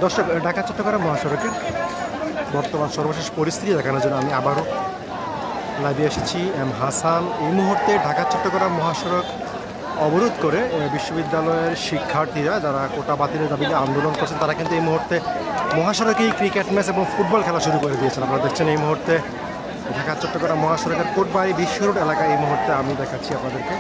দর্শক, ঢাকা চট্টগ্রাম মহাসড়কের বর্তমান সর্বশেষ পরিস্থিতি দেখানোর জন্য আমি আবারও লাইভে এসেছি। হাসান এই মুহূর্তে ঢাকা চট্টগ্রাম মহাসড়ক অবরোধ করে বিশ্ববিদ্যালয়ের শিক্ষার্থীরা যারা কোটা বাতিলের দাবিতে আন্দোলন করছেন, তারা কিন্তু এই মুহূর্তে মহাসড়কেই ক্রিকেট ম্যাচ এবং ফুটবল খেলা শুরু করে দিয়েছেন। আপনারা দেখছেন এই মুহূর্তে ঢাকা চট্টগ্রাম মহাসড়কের কোটবাড়ি বিশ্ব রোড এলাকায় এই মুহূর্তে আমি দেখাচ্ছি আপনাদেরকে।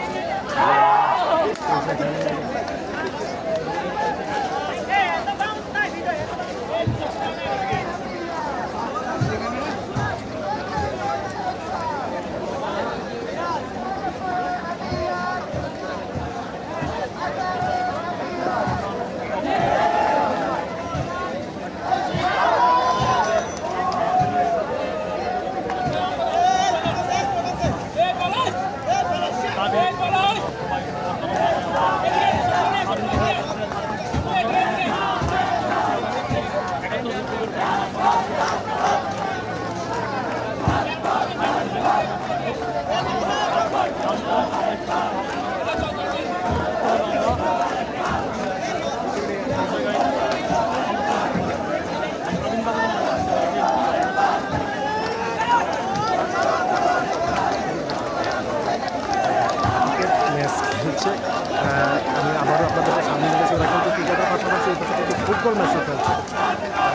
আমি আবারও আপনাদের সামনে নিয়েছি, ওরা কিন্তু ক্রিকেটের পাশাপাশি এই পাশে কিন্তু ফুটবল ম্যাচও খেলছে।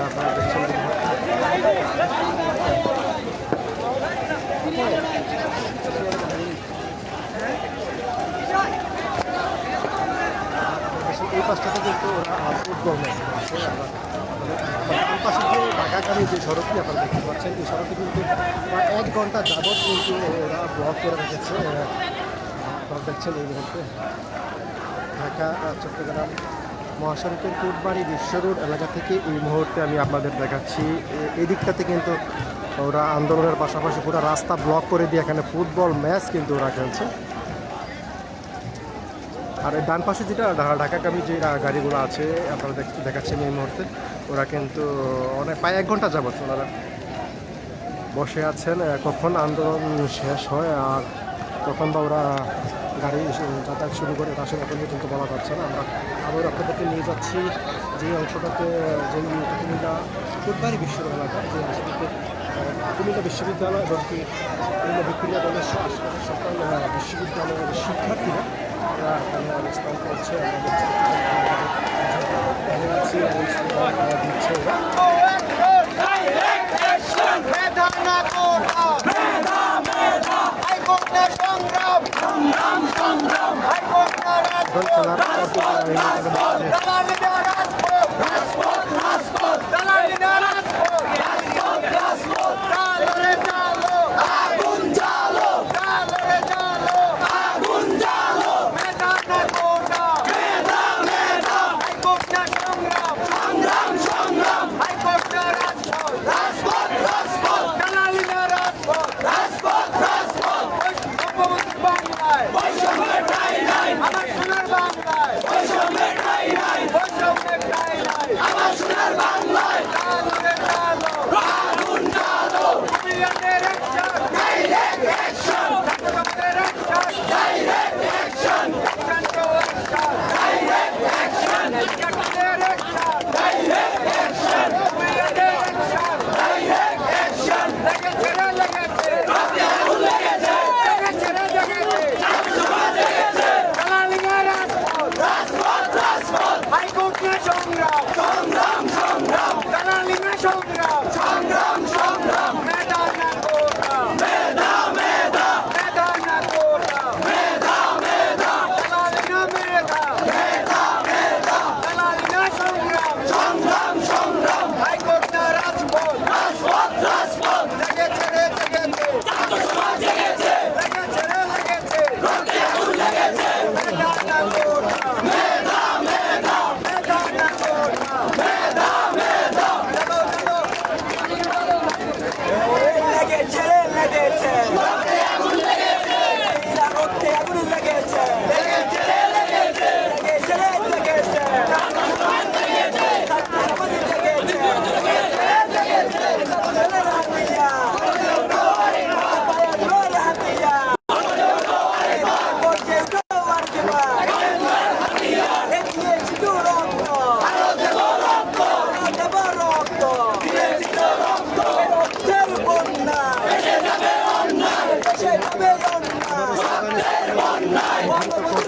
আপনারা দেখছেন এই পাশটাতে কিন্তু ওরা ফুটবল ম্যাচ খেলছে। ডান পাশে যে ঢাকাগামী যে সড়কটি আপনারা দেখতে পাচ্ছেন, এই সড়কটি কিন্তু 1 ঘন্টা যাবৎ কিন্তু ওরা ব্লক করে রেখেছে। আপনারা দেখছেন এই মুহূর্তে ঢাকা চট্টগ্রাম মহাসড়কের কোটবাড়ি বিশ্ব রোড এলাকা থেকে এই মুহূর্তে আমি আপনাদের দেখাচ্ছি। এই দিকটাতে কিন্তু ওরা আন্দোলনের পাশাপাশি পুরো রাস্তা ব্লক করে দিয়ে এখানে ফুটবল ম্যাচ কিন্তু ওরা খেলছে। আর ডান পাশে যেটা ঢাকাগামী যে গাড়িগুলো আছে আপনারা দেখাচ্ছেন এই মুহূর্তে, ওরা কিন্তু প্রায় 1 ঘন্টা যাবত ওনারা বসে আছেন। কখন আন্দোলন শেষ হয় আর কখন বা ওরা গাড়ি যাতায়াত শুরু করে তা আসলে এখন পর্যন্ত বলা যাচ্ছে না। আমরা আবার আপনাদেরকে নিয়ে যাচ্ছি যে অংশটাতে, যে কুমিল্লা কোটবাড়ি বিশ্ব এলাকা, যে অংশটাতে কুমিল্লা বিশ্ববিদ্যালয় এবং কুমিল্লা ভিক্টোরিয়া দলের সকল বিশ্ববিদ্যালয়ের শিক্ষার্থীরা এখানে অবস্থান করছে। দিচ্ছে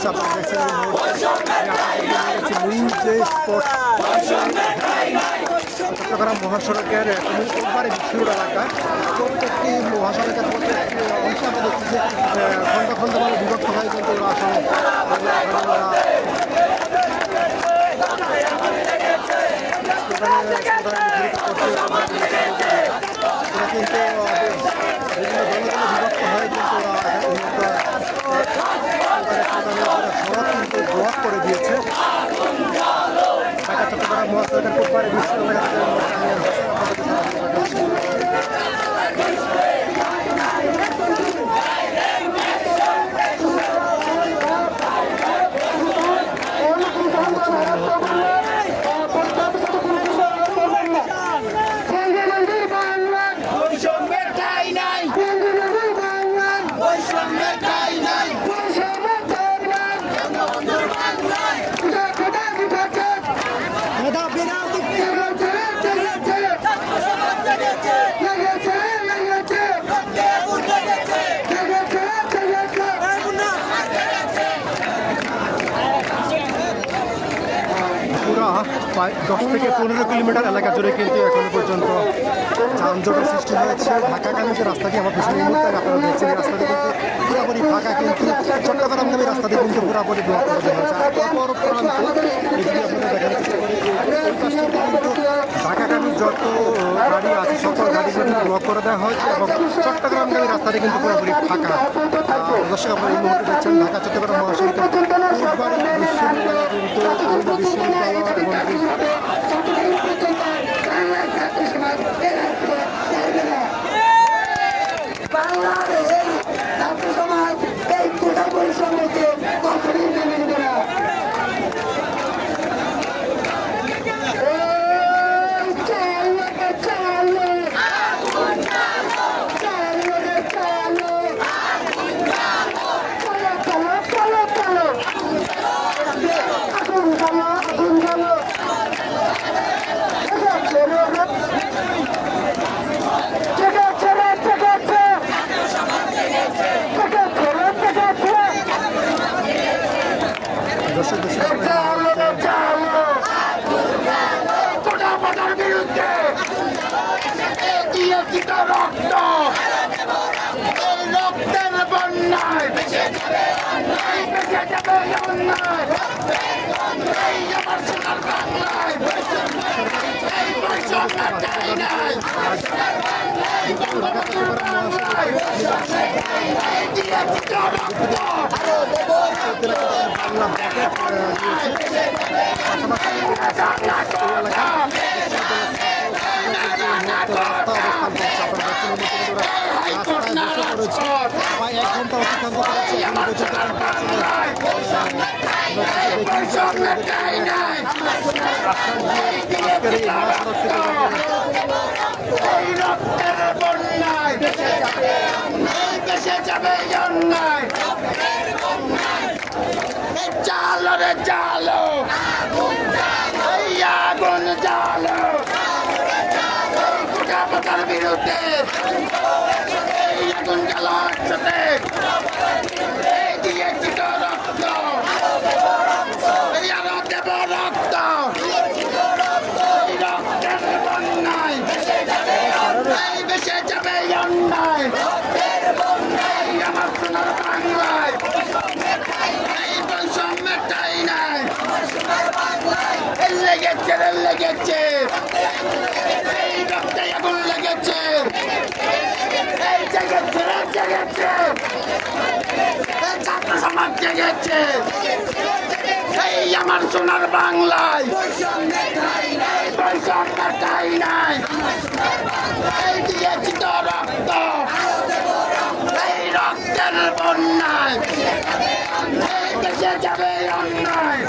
যাচ্ছে। আপনারা দেখছেন যে স্পট চট্টগ্রাম মহাসড়কের একবারে বিশ্বর এলাকায় প্রত্যেকটি মহাসড়কের প্রত্যেকটি অংশে আমরা দেখছি যে খন্ড খণ্ডভাবে বিভক্ত হয়, কিন্তু ওরা আসলে কিন্তু বিভিন্ন দলে বিভক্ত হয়, কিন্তু সড়ক কিন্তু ব্লক করে দিয়েছে। ঢাকা চট্টগ্রাম মহাসড়কের খুববারে বিশ্ব প্রায় 10 থেকে 15 কিলোমিটার এলাকা জুড়ে কিন্তু এখনো পর্যন্ত যানজটের সৃষ্টি হয়েছে। ঢাকাগামী যে রাস্তাটি আমার পিছনে মুহূর্তে আপনারা দেখছেন, এই রাস্তাটি কিন্তু পুরোপুরি ফাঁকা, কিন্তু চট্টগ্রামগামী রাস্তাটি কিন্তু পুরোপুরি ব্লক করে দেওয়া হয়েছে। অপর প্রান্তে যদি আপনাদের দেখার চেষ্টা করি, ঢাকাগামী যত গাড়ি আছে সকল গাড়িগুলো কিন্তু ব্লক করে দেওয়া হয়েছে এবং চট্টগ্রামগামী রাস্তাটি কিন্তু পুরোপুরি ফাঁকা। দর্শক আপনারা এই মুহূর্তে দেখছেন ঢাকা চট্টগ্রাম মহাসড়কের বিশ্ববিদ্যালয় বাংলাদেশের ছাত্র সমাজ এই কোটা পরিশ্রমকে কখনই মেনে নেবে না। রক্তের বন্যায় আমার সোনার বাংলায় প্রায় 1 ঘন্টা অতিক্রান্ত করেছে। আজকের এই মহাসড়ক থেকে চালো রে চালো আগুন চালো কোটা পাতার বিরুদ্ধে আগুন জ্বালো একসাথে দিয়েছি তো রক্ত আরো দেব রক্ত রক্তের বন্যায় বেসে যাবে অন্যায় আমার সোনার বাংলায় এই বৈষম্যের ঠাই নাই লেগেছে লেগেছে এই রক্তে আগুন লেগেছে এই জেগেছে জেগেছে ছাত্র সমাজ জেগেছে এই আমার সোনার বাংলায় বৈষম্যের ঠাই নাই এই দিয়েছি তো রক্ত এই রক্তের বন্যায় এই দেশে যাবে অন্যায়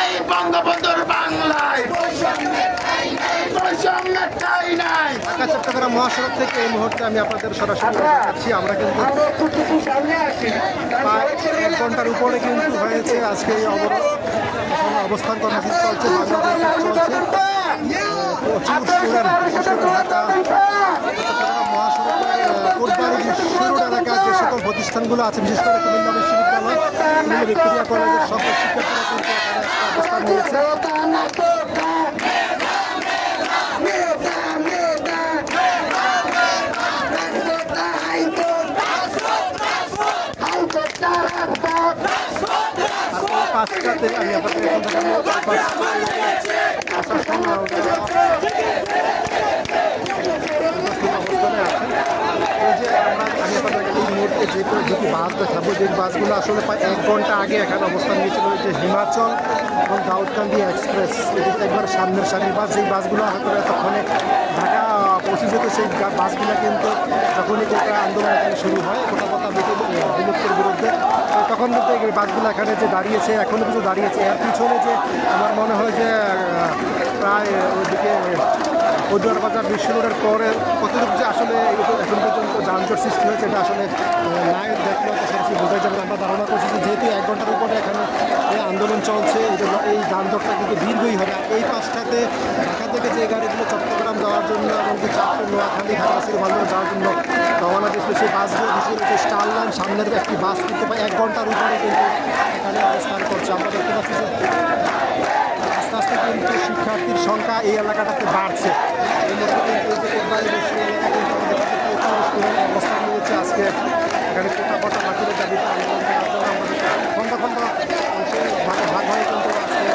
এই বঙ্গবন্ধুর বাংলায় বৈষম্যের ঠাই নাই। ঢাকা চট্টগ্রাম মহাসড়ক থেকে এই মুহূর্তে আমি আপনাদের সরাসরি দেখাচ্ছি। আমরা কিন্তু প্রায় 1 ঘন্টার উপরে কিন্তু হয়েছে আজকে এই অবস্থান কর্মসূচি চলছে, বাংলাদেশ চলছে। প্রচুর স্টুডেন্ট বিশেষ করে ঢাকা চট্টগ্রাম মহাসড়কের ফুটবাড়ি শুরু এলাকায় যে সকল প্রতিষ্ঠানগুলো আছে, বিশেষ করে কুমিল্লা বিশ্ববিদ্যালয়, কুমিল্লা ভিক্টোরিয়া কলেজের সকল শিক্ষার্থীরা কিন্তু এখানে অবস্থান নিয়েছে। পাঁচটাতে আমি আপনাদের এখন দেখাবো প্রশাসন অবস্থানে আছেন। এই যে আমি আপনাদের এই মুহূর্তে যে দুটি বাস দেখাবো, যে বাসগুলো আসলে প্রায় 1 ঘন্টা আগে এখানে অবস্থান নিয়েছিল, যে হিমাচল এবং দাউদকান্দি এক্সপ্রেস, এটি একবার সামনের সারির বাস। যেই বাসগুলো হয়তো এতক্ষণে ঢাকা পৌঁছে যেত, সেই বাসগুলো কিন্তু যখনই কোটা আন্দোলন এখানে শুরু হয়, কোটা বিলুপ্তির বিরুদ্ধে, তখন কিন্তু এই বাসগুলো এখানে যে দাঁড়িয়েছে, এখনও কিছু দাঁড়িয়েছে। এর পিছনে যে আমার মনে হয় যে প্রায় ওইদিকে পদুয়ার বাজার বিশ্ব রোডের পরে কতটুকু যে আসলে এখন পর্যন্ত যানজট সৃষ্টি হয়েছে, এটা আসলে নাই দেখলে সরাসরি বোঝা যাবে। আমরা ধারণা করছি যে যেহেতু 1 ঘন্টার উপরে এখানে এই আন্দোলন চলছে, এই জন্য এই যানজটটা কিন্তু দীর্ঘই হবে। এই পাশটাতে ঢাকা থেকে যে গাড়িগুলো চট্টগ্রাম যাওয়ার জন্য এবং কি চাঁদপুর, নোয়াখালী, খাগড়াছড়ি, বান্দরবান যাওয়ার জন্য রওনা দিয়েছিল, সেই বাসগুলো বিশেষ করে স্টার লাইন সামনের একটি বাস কিন্তু প্রায় 1 ঘন্টার উপরে কিন্তু এখানে অবস্থান করছে। আমরা দেখতে পাচ্ছি যে আস্তে আস্তে কিন্তু শিক্ষার্থীর সংখ্যা এই এলাকাটাতে বাড়ছে। এই মধ্যে কিন্তু এই যে কোটবাড়ি বেশি এলাকা কিন্তু আমাদের কাছে 45 student অবস্থান নিয়েছে আজকে এখানে কোটা বাতিলের দাবিতে আন্দোলন করার জন্য। আমাদের খন্ড খন্ড ভাগ হয়ে কিন্তু আজকে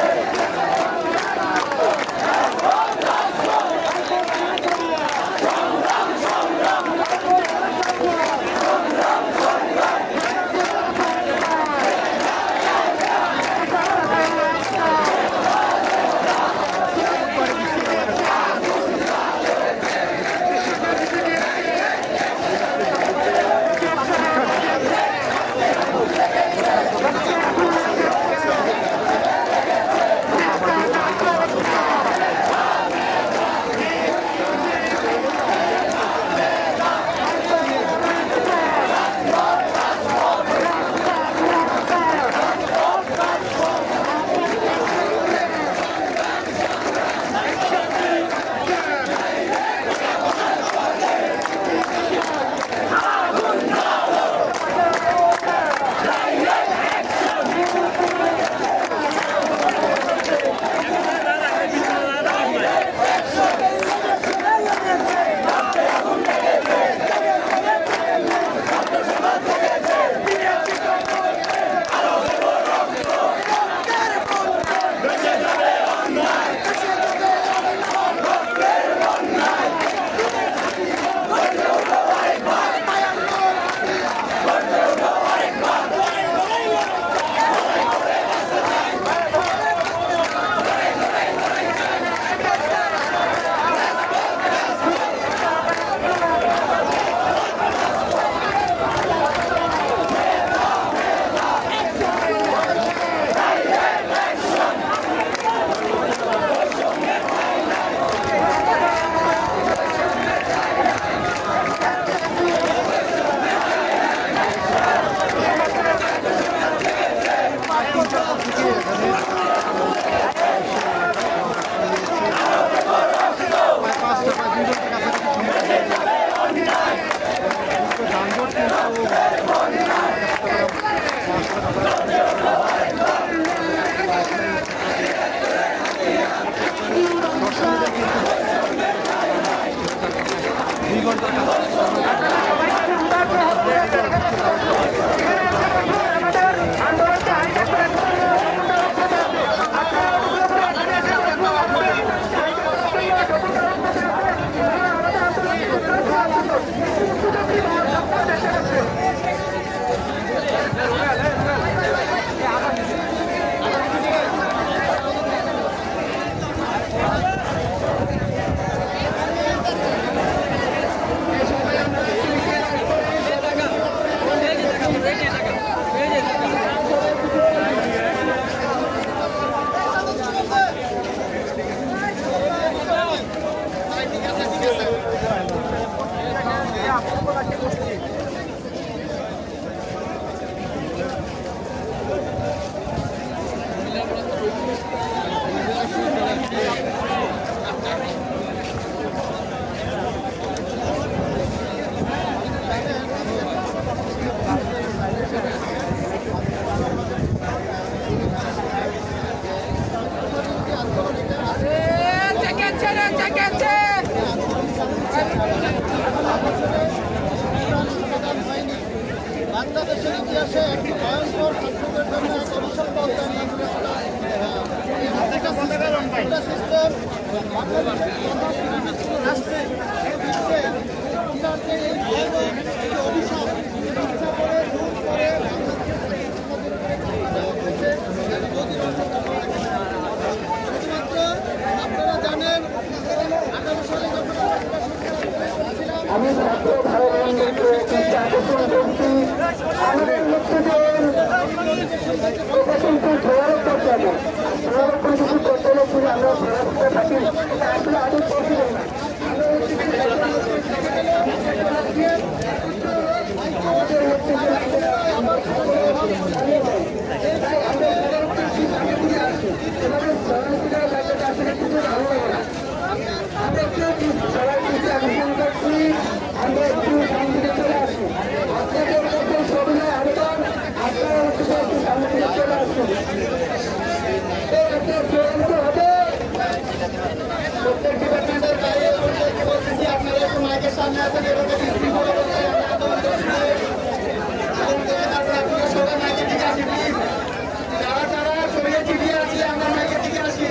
বাংলাদেশের ইতিহাসে একটি ভয়ঙ্কর ছাত্রদের জন্য এক অভিশপ্ত হত্যা নিয়ে সিস্টেম রাষ্ট্রে বিশ্বে ইতিহাসে এই ভয়াবহ একটি অভিশাপ ইচ্ছা করে জোর করে শুধুমাত্র আপনারা জানেন 18 সালে যখন আমি ছাত্র ভাইদের আকর্ষণ করছি আমাদের মুক্তিদের এটা কিন্তু ধোয়ার করতে হবে ধোয়ার কোনো কিছু করতে হলে কিন্তু আমরা ধোয়ার থাকি আসলে আগে করতে না আমরা একটু সবাই কিছু আলোচনা করছি আমরা একটু শান্তিতে চলে আসি আপনাদের মধ্যে সবিনয় আবেদন আপনারা হচ্ছে একটু শান্তিতে চলে আসুন একটা চূড়ান্ত হবে প্রত্যেকটি ব্যাপারের বাইরে বলতেছি আপনারা একটু মাইকের সামনে আসেন এভাবে শৃঙ্খলা করতে আপনারা সবাই মাইকের দিকে আসি প্লিজ যারা যারা সরিয়ে চিঠিয়ে আসি আমরা মাইকের দিকে আসি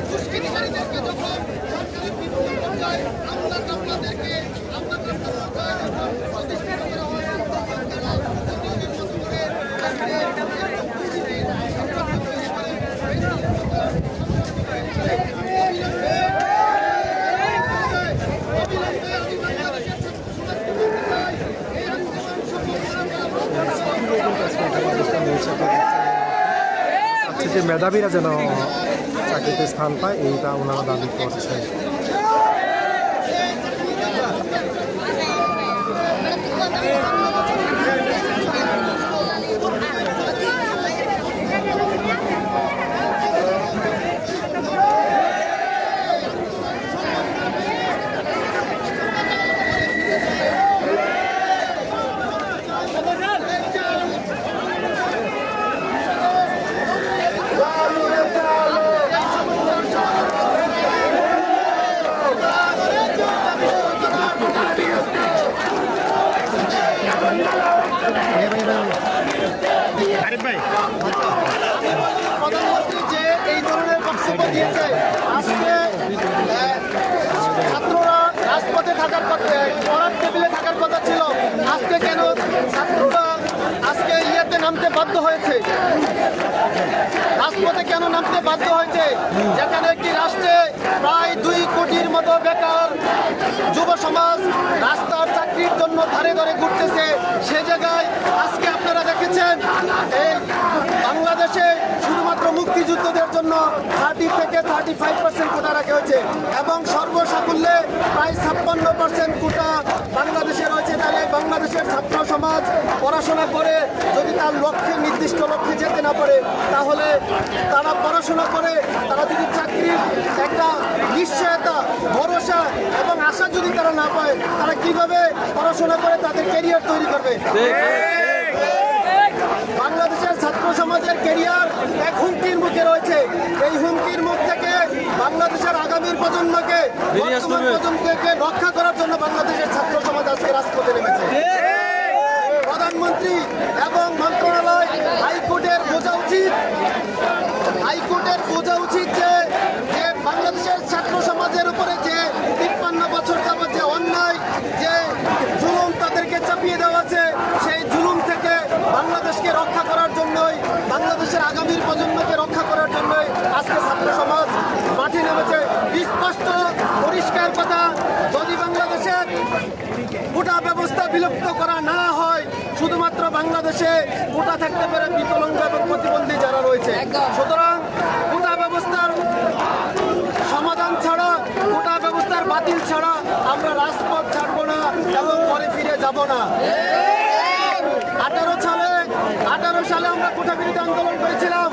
দুষ্কৃতিকারীদেরকে যখন সরকারের বিভিন্ন পর্যায়ে আমরা আপনাদেরকে আপনাদের প্রতিষ্ঠিত করা হয় তারা নিয়মের মতো করে আচ্ছা, যে মেধাবীরা যেন চাকরিতে স্থান পায় এইটা ওনারা দাবি করছে। প্রধানমন্ত্রী যে এই ধরনের বক্তব্য দিয়েছে আজকে ছাত্ররা রাজপথে থাকার কথা পড়ার টেবিলে থাকার কথা ছিল আজকে কেন ছাত্ররা আজকে ইয়েতে নামতে বাধ্য হয়েছে রাজপথে কেন নামতে বাধ্য হয়েছে যেখানে একটি রাষ্ট্রে প্রায় 2 কোটির মতো বেকার যুব সমাজ রাস্তার চাকরির জন্য ধারে ধারে ঘুরতেছে সে জায়গায় আজকে আপনারা দেখেছেন এই বাংলাদেশে শুধুমাত্র মুক্তিযুদ্ধদের জন্য 30 থেকে 35% কোটা রাখা হয়েছে এবং সর্বসাকুল্যে প্রায় 56% কোটা বাংলাদেশে রয়েছে। তাহলে বাংলাদেশের ছাত্র সমাজ পড়াশোনা করে যদি তার লক্ষ্যে নির্দিষ্ট লক্ষ্যে যেতে না পারে তাহলে তারা পড়াশোনা করে তারা যদি চাকরির একটা নিশ্চয়তা ভরসা এবং আশা যদি তারা না পায় তারা কিভাবে পড়াশোনা করে তাদের ক্যারিয়ার তৈরি করবে। বাংলাদেশের ছাত্র সমাজের ক্যারিয়ার এক হুমকির মুখে রয়েছে। এই হুমকির মুখ থেকে বাংলাদেশের আগামীর প্রজন্মকে বর্তমান প্রজন্মকে রক্ষা করার জন্য বাংলাদেশের ছাত্র সমাজ আজকে রাজপথে নেমেছে। প্রধানমন্ত্রী এবং মন্ত্রণালয় হাইকোর্টের বোঝা উচিত যে বাংলাদেশের ছাত্র সমাজের উপরে যে 53 বছর যাবত যে অন্যায় যে জুলুম তাদেরকে চাপিয়ে দেওয়া আছে সেই জুলুম থেকে বাংলাদেশকে রক্ষা করার জন্যই বাংলাদেশের আগামীর প্রজন্মকে রক্ষা করার জন্যই আজকে ছাত্র সমাজ মাঠে নেমেছে। স্পষ্ট পরিষ্কার কথা, যদি বাংলাদেশের কোটা ব্যবস্থা বিলুপ্ত করা না হয় শুধুমাত্র বাংলাদেশে কোটা থাকতে পারে বিকলাঙ্গ এবং প্রতিবন্ধী যারা রয়েছে। সুতরাং কোটা ব্যবস্থার সমাধান ছাড়া কোটা ব্যবস্থার বাতিল ছাড়া আমরা রাজপথ ছাড়বো না এবং পরে ফিরে যাব না। 18 সালে আমরা কোটা বিরোধী আন্দোলন করেছিলাম,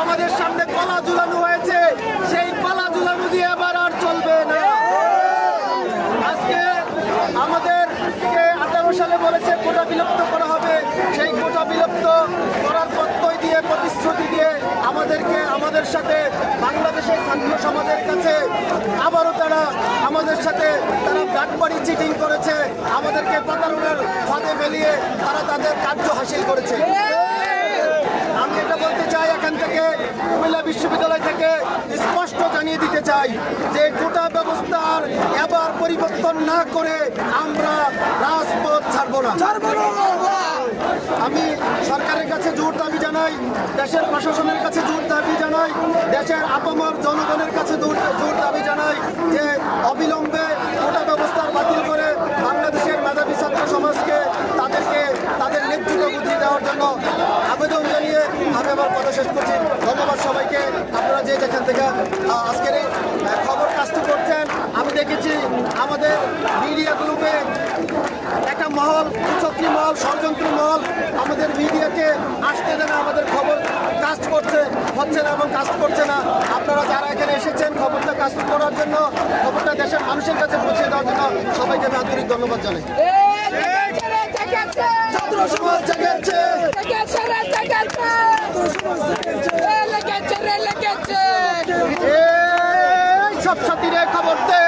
আমাদের সামনে কলা ঝুলানো হয়েছে, সেই কলা ঝুলানো দিয়ে এবার আর চলবে না। আজকে আমাদেরকে 18 সালে বলেছে কোটা বিলুপ্ত করা হবে, সেই কোটা বিলুপ্ত করার প্রত্যয় দিয়ে প্রতিশ্রুতি দিয়ে আমাদের সাথে বাংলাদেশ দেশের ছাত্র সমাজের কাছে আবারও তারা আমাদের সাথে তারা ব্যাটবাড়ি চিটিং করেছে, আমাদেরকে প্রতারণার ফাঁদে ফেলিয়ে তারা তাদের কার্য হাসিল করেছে। আমি এটা বলতে চাই, এখান থেকে কুমিল্লা বিশ্ববিদ্যালয় থেকে স্পষ্ট জানিয়ে দিতে চাই যে কোটা ব্যবস্থার এবার পরিবর্তন না করে আমরা রাজপথ ছাড়ব না। আমি সরকারের কাছে জোর দাবি জানাই, দেশের প্রশাসনের কাছে জোর দাবি জানাই, দেশের আপামর জনগণের কাছে জোর দাবি জানাই যে অবিলম্বে কোটা ব্যবস্থার বাতিল করে বাংলাদেশের মেধাবী ছাত্র সমাজকে তাদের ন্যায্য বুদ্ধি দেওয়ার জন্য আবেদন জানিয়ে আমি আমার কথা শেষ করছি। ধন্যবাদ সবাইকে। আপনারা যে যেখান থেকে আজকের এই খবর কাজটি করছেন, আমি দেখেছি আমাদের মিডিয়াগুলোকে একটা মহল, কুচক্রী মহল, ষড়যন্ত্রী মহল আমাদের মিডিয়াকে আসতে দেয় না, আমাদের খবর কাস্ট হচ্ছে না এবং কাস্ট করছে না। আপনারা যারা এখানে এসেছেন খবরটা কাস্ট করার জন্য, খবরটা দেশের মানুষের কাছে পৌঁছে দেওয়ার জন্য সবাইকে আমি আন্তরিক ধন্যবাদ জানাই। ছাত্র সমাজ জেগেছে, সব সাথীরে খবর দে।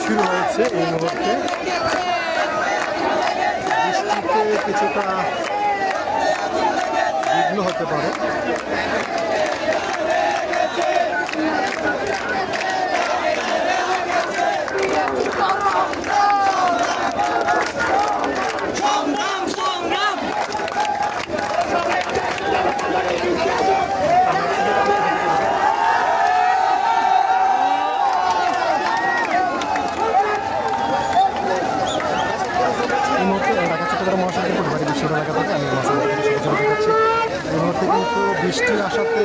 শুরু হয়েছে এই মুহূর্তে, বৃষ্টিতে কিছুটা বিঘ্ন হতে পারে। বৃষ্টি আসাতে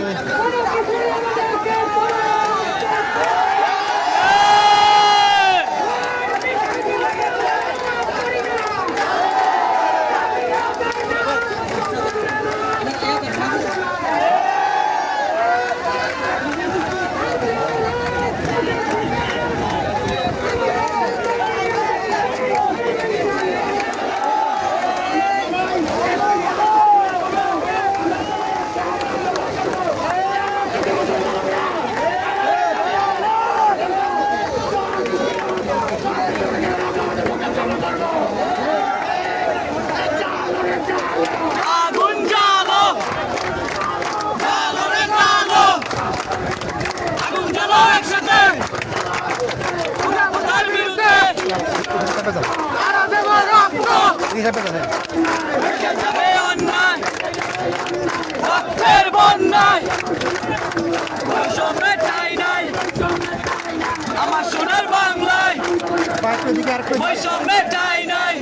হিসাবে দেখেন যাবে অন্যায় রক্তের বন্যায় বৈষম্যের ঠাঁই নাই আমার সোনার বাংলায় দিকে আর বৈষম্যের ঠাঁই নাই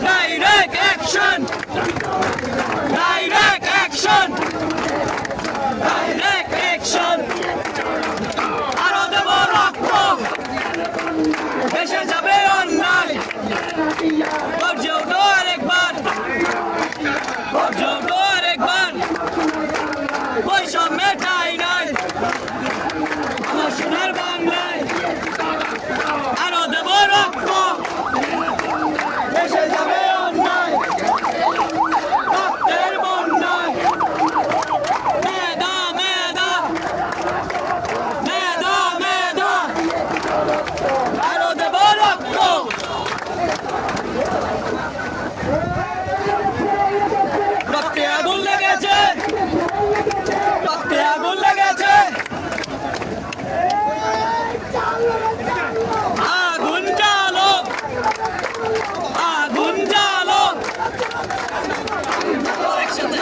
direct action direct action direct action আরো দেব রক্ত দেশে যাবে অন্যায় গর্জে উঠো আরেকবার গর্জে উঠো আরেকবার বৈষম্যের ঠাঁই নাই আমার সোনার বাংলায় আরো দেব রক্ত দেশে যাবে অন্যায় রক্তের বন্যায় মেধা মেধা মেধা মেধা আরো দেব রক্ত রক্তে আগুন লেগেছে রক্তে আগুন লেগেছে আগুন জ্বালো আগুন জ্বালো একসাথে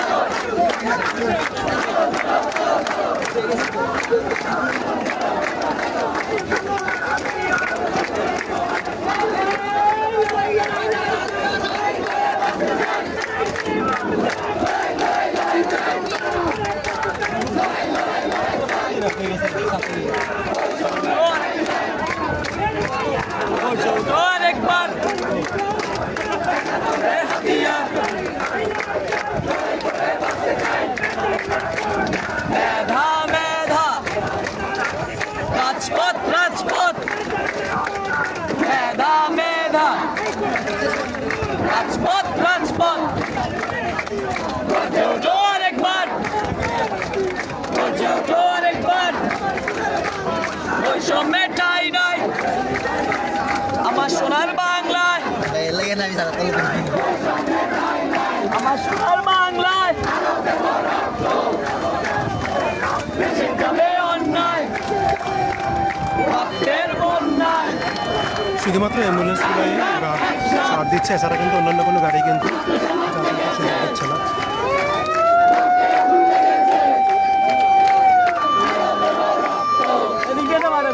আরেকবার হাতিয়ার মেধা মেধা রাজপথ রাজপথ মেধা মেধা রাজপথ রাজপথ আরেকবার আরেকবার বৈষম্যের ঠাঁই নাই আমার সোনার বাংলায় আমার সোনার বাংলায় দেশে যাবে অন্যায় রক্তের বন্যায় শুধুমাত্র অ্যাম্বুলেন্সগুলোই ওরা সার দিচ্ছে, এছাড়া কিন্তু অন্যান্য কোনো গাড়ি কিন্তু যাতায়াতের সুযোগ হচ্ছে না। এদিকে যেতে পারে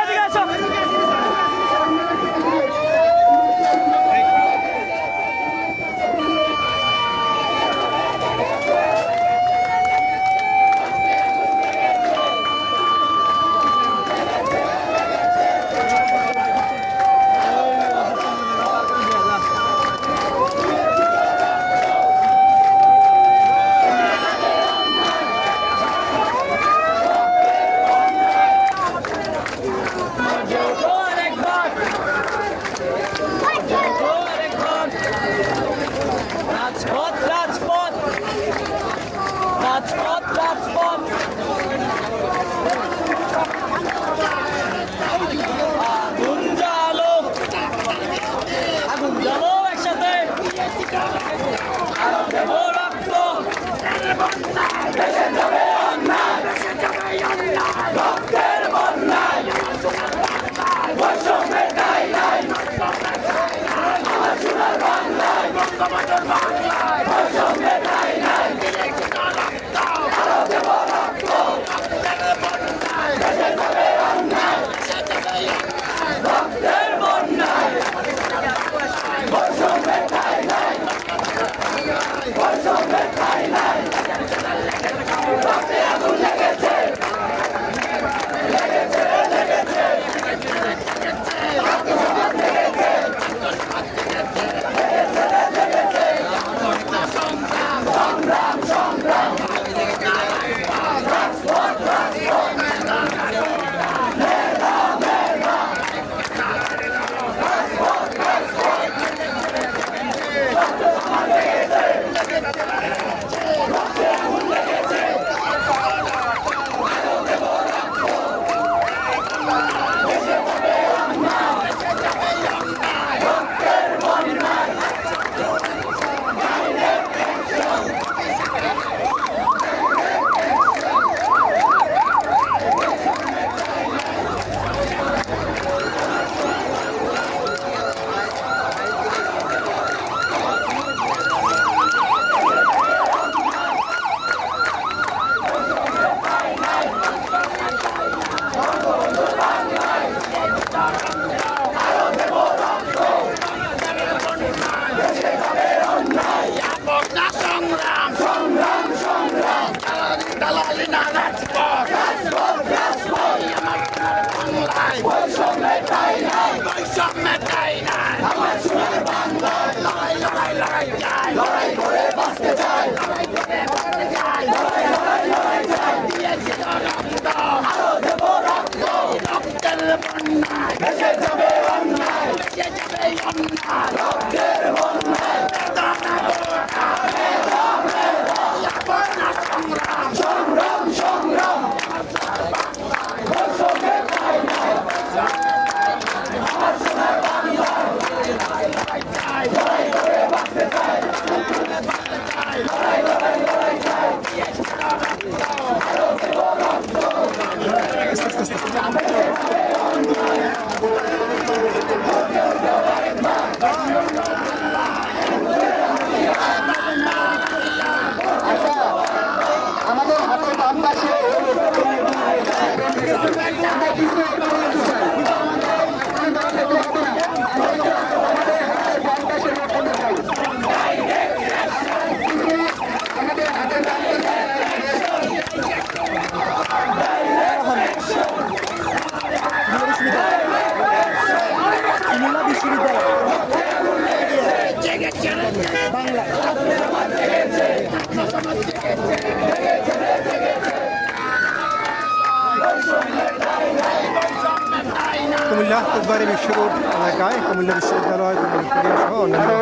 এদিকে আসো দালালি না রাজপথ আমার বাংলায় বৈষম্যের ঠাঁই নাই আমার সোনার বাংলায় লড়াই লড়াই লড়াই চাই লড়াই করে বাঁচতে চাই লড়াই করে বাঁচতে চাই লড়াই লড়াই লড়াই চাই দিয়েছি রক্ত আরো দেব রক্ত রক্তের বন্যায় ভেসে যাবে অন্যায় ভেসে যাবে অন্যায় রক্তের বন্যায় বেদনা গোটা মেধা মেধা লাবণ্য সংগ্রাম সংগ্রাম সংগ্রাম আমার সোনার বাংলায় বৈষম্যের ঠাঁই নাই আমার সোনার বাংলায় লড়াই লড়াই চাই লড়াই করে বাঁচতে চাই লড়াই লড়াই লড়াই চাই দিয়েছি রক্ত আরো দেব রক্ত আমাদের হাতে বাম পাশে আমাদের হাতে কুমিল্লা কোতবাড়ি বিশ্ব রোড এলাকায় কুমিল্লা বিশ্ববিদ্যালয় সহ অন্যান্য